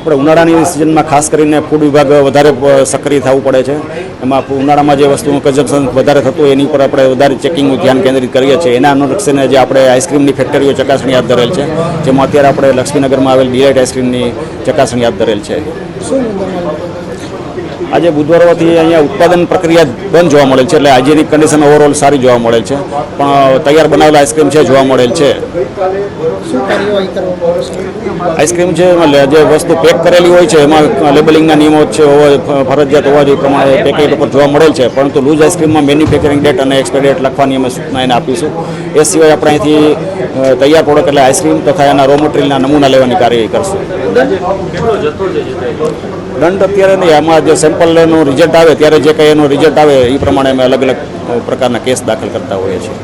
આપણે ઉનાળાની સિઝનમાં ખાસ કરીને ફૂડ વિભાગ વધારે સક્રિય થવું પડે છે. એમાં ઉનાળામાં જે વસ્તુનું કન્ઝમ્પશન વધારે થતું હોય એની પર આપણે વધારે ચેકિંગનું ધ્યાન કેન્દ્રિત કરીએ છીએ. એના અનુલક્ષીને જે આપણે આઈસ્ક્રીમની ફેક્ટરીઓ ચકાસણી હાથ ધરેલ છે, જેમાં અત્યારે આપણે લક્ષ્મીનગરમાં આવેલ ડિલાઇટ આઈસ્ક્રીમની ચકાસણી હાથ ધરેલ છે. આજે બુધવાર હોવાથી અહીંયા ઉત્પાદન પ્રક્રિયા બંધ જોવા મળેલ છે, એટલે હાઇજેનિક કન્ડિશન ઓવરઓલ સારી જોવા મળેલ છે, પણ તૈયાર બનાવેલા આઈસ્ક્રીમ છે જોવા મળેલ છે. આઈસ્ક્રીમ છે એમાં જે વસ્તુ પેક કરેલી હોય છે એમાં લેબલિંગના નિયમો છે ફરજિયાત હોવા જોઈએ પ્રમાણે પેકેટ ઉપર જોવા મળેલ છે, પરંતુ લૂઝ આઈસ્ક્રીમમાં મેન્યુફેક્ચરિંગ ડેટ અને એક્સપાયરી ડેટ લખવાની અમે સૂચના એને આપીશું. એ સિવાય આપણે અહીંથી તૈયાર પ્રોડક્ટ એટલે આઈસ્ક્રીમ તથા એના રો મટીરિયલના નમૂના લેવાની કાર્યવાહી કરશું. દંડ અત્યારે નહીં, આમાં જે સેમ્પલનું રિઝલ્ટ આવે ત્યારે જે કંઈ એનું રિઝલ્ટ આવે એ પ્રમાણે અમે અલગ અલગ પ્રકારના કેસ દાખલ કરતા હોઈએ છીએ.